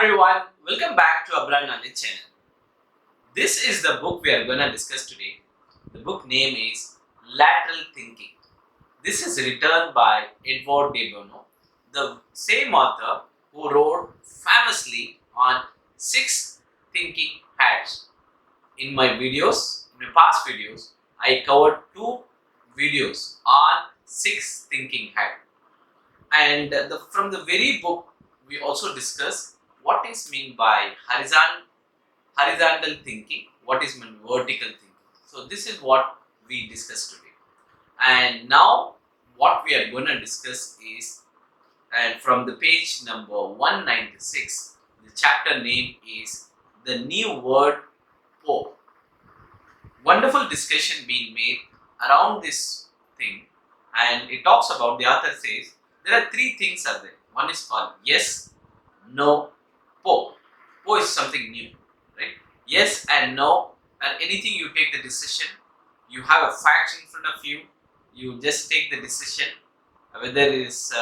everyone, welcome back to Abra Knowledge channel. This is the book we are going to discuss today. The book name is Lateral Thinking. This is written by Edward de Bono, the same author who wrote famously on 6 thinking hats. In my videos, in my past videos, I covered 2 videos on 6 thinking hats. And from the very book, we also discuss what is meant by horizontal thinking, what is meant vertical thinking. So this is what we discuss today. And now what we are going to discuss is, and from the page number 196, the chapter name is the new word po. Wonderful discussion being made around this thing, and it talks about, the author says there are 3 things are there. One is called yes, no, po. Po is something new, right? Yes and no, and anything you take the decision, you have a fact in front of you, you just take the decision. Whether it is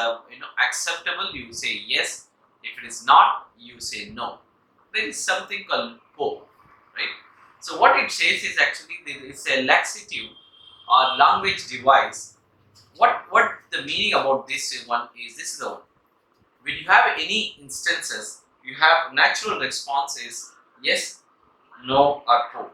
acceptable, you say yes. If it is not, you say no. There is something called po, right? So what it says is actually it's a laxative or language device. What the meaning about this one is, this is the one. When you have any instances, you have natural responses yes, no, or po.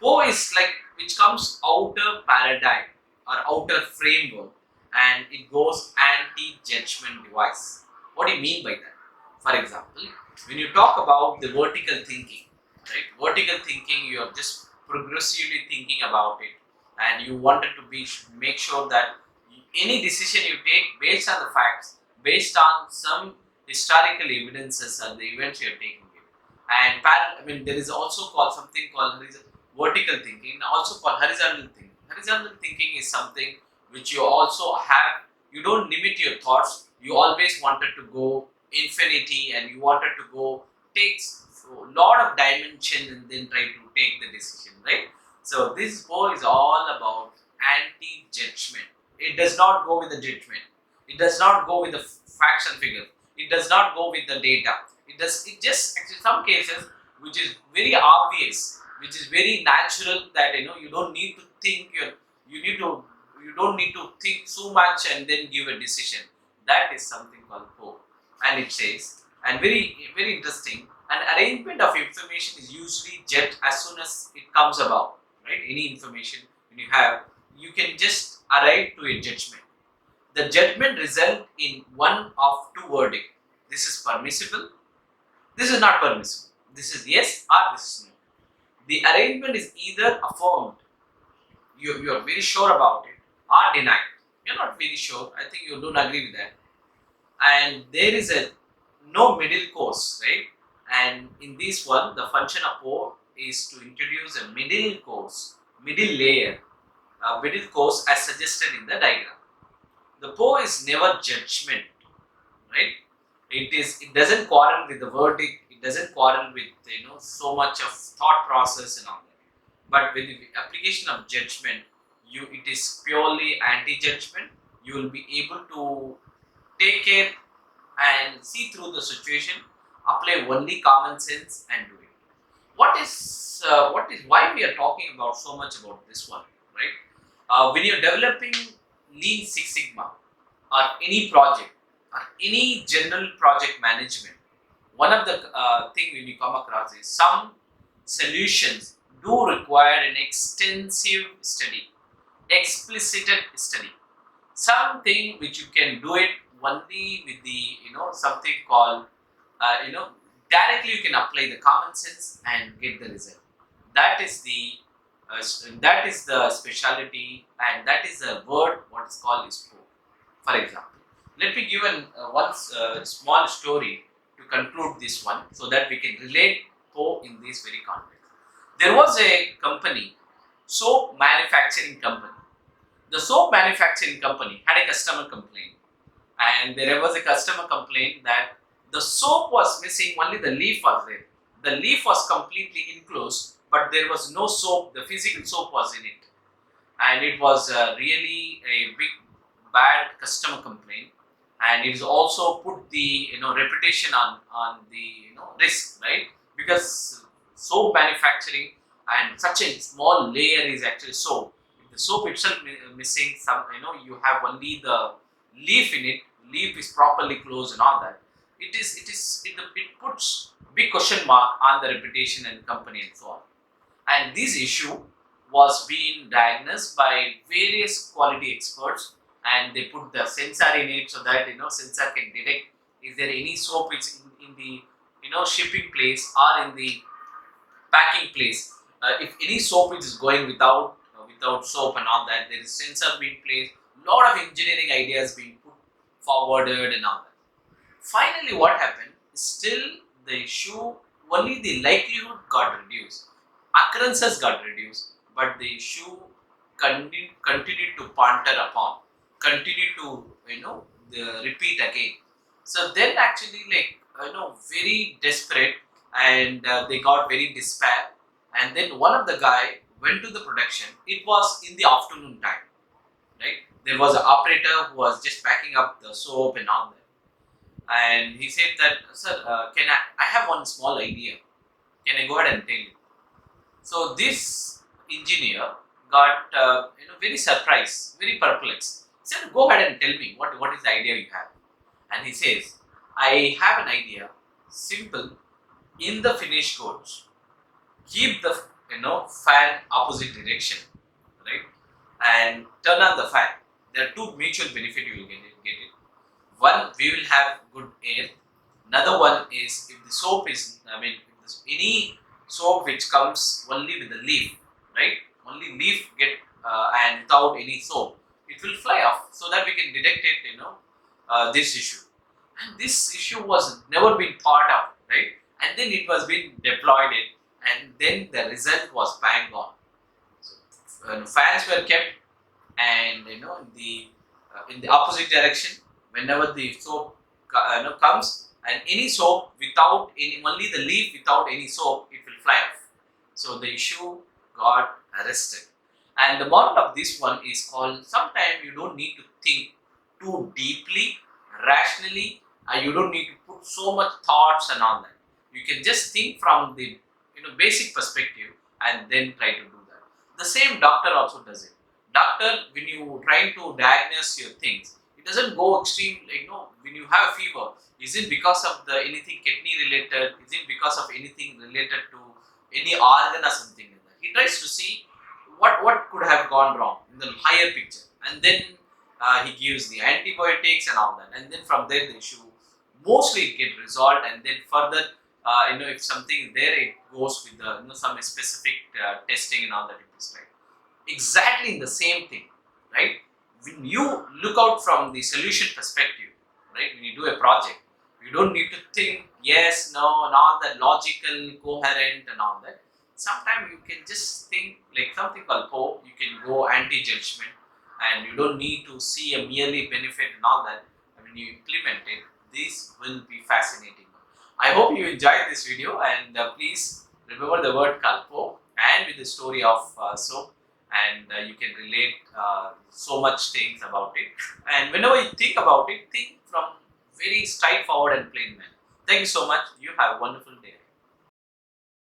Po is like which comes outer paradigm or outer framework, and it goes anti-judgment device. What do you mean by that? For example, when you talk about the vertical thinking, right? Vertical thinking, you are just progressively thinking about it, and you wanted to make sure that any decision you take based on the facts, based on some historical evidences and the events you are taking it. And there is also called something called vertical thinking, also called horizontal thinking. Horizontal thinking is something which you also have. You don't limit your thoughts. You always wanted to go infinity, and you wanted to go take a lot of dimension and then try to take the decision, right? So this book is all about anti-judgment. It does not go with the judgment. It does not go with the facts and figures. It does not go with the data. It just actually some cases which is very obvious, which is very natural, that you don't need to think. You don't need to think so much and then give a decision. That is something called po. And it says, and very very interesting, an arrangement of information is usually jet as soon as it comes about, right? Any information when you have, you can just arrive to a judgment. The judgment result in one of 2 verdicts. This is permissible, this is not permissible, this is yes or this is no. The arrangement is either affirmed, you are very sure about it, or denied. You're not very sure, I think you don't agree with that. And there is a no middle course, right? And in this one, the function of po is to introduce a middle course, middle layer, middle course as suggested in the diagram. The po is never judgment, right? It doesn't quarrel with the verdict. It doesn't quarrel with so much of thought process and all that. But with the application of judgment, it is purely anti-judgment. You will be able to take care and see through the situation, apply only common sense and do it. What is why we are talking about so much about this one, right? When you're developing Lean Six Sigma or any project or any general project management, one of the thing when you come across is some solutions do require an extensive study, explicit study. Something which you can do it only with the something called directly you can apply the common sense and get the result. That is the speciality, and that is a word what is called is po. For example, let me give one small story to conclude this one, so that we can relate po in this very context. There was a company, soap manufacturing company. The soap manufacturing company had a customer complaint, and there was a customer complaint that the soap was missing, only the leaf was there. The leaf was completely enclosed, but there was no soap, the physical soap was in it. And it was really a big bad customer complaint. and it is also put the reputation on the risk, right? Because soap manufacturing and such a small layer is actually soap. If the soap itself missing some, you have only the leaf in it. Leaf is properly closed and all that. It puts big question mark on the reputation and company and so on. And this issue was being diagnosed by various quality experts, and they put the sensor in it so that sensor can detect is there any soap which in the shipping place or in the packing place. If any soap which is going without soap and all that, there is sensor being placed. Lot of engineering ideas being put forwarded and all that. Finally, what happened? Still, the issue, only the likelihood got reduced, occurrences got reduced, but the issue continued to ponder upon, continued to repeat again. So then, actually, like very desperate, and they got very despair. And then one of the guy went to the production. It was in the afternoon time, right? There was an operator who was just packing up the soap and all that, and he said that, sir, can I have one small idea, can I go ahead and tell you? So this engineer got very surprised, very perplexed. He said, go ahead and tell me what is the idea you have. And he says, I have an idea, simple. In the finished goods, keep the fan opposite direction, right, and turn on the fan. There are two mutual benefit you will get it. One, we will have good air. Another one is, if the soap is, if there's any soap which comes only with the leaf, right? Only leaf get and without any soap, it will fly off, so that we can detect it, this issue. And this issue was never been thought of, right? And then it was being deployed it, and then the result was bang on. So fans were kept, and in the opposite direction, whenever the soap comes, and any soap without any, only the leaf without any soap, it will fly off. So the issue got arrested. And the moral of this one is called, sometimes you don't need to think too deeply, rationally, and you don't need to put so much thoughts and all that. You can just think from the basic perspective and then try to do that. The same doctor also does it. Doctor, when you try to diagnose your things, it doesn't go extreme, when you have a fever, is it because of the anything kidney related, is it because of anything related to any organ or something like that. He tries to see what could have gone wrong in the higher picture, and then he gives the antibiotics and all that, and then from there the issue mostly get resolved, and then further if something is there, it goes with the some specific testing and all that, it is right. Exactly the same thing, right? When you look out from the solution perspective, right, when you do a project, you don't need to think yes, no, and all that logical, coherent and all that. Sometimes you can just think like something called PO, you can go anti-judgment, and you don't need to see a merely benefit and all that. When you implement it, this will be fascinating. I hope you enjoyed this video, and please remember the word kalpo and with the story of soap, and you can relate so much things about it. And whenever you think about it, think from very straightforward and plain manner. Thank you so much. You have a wonderful day.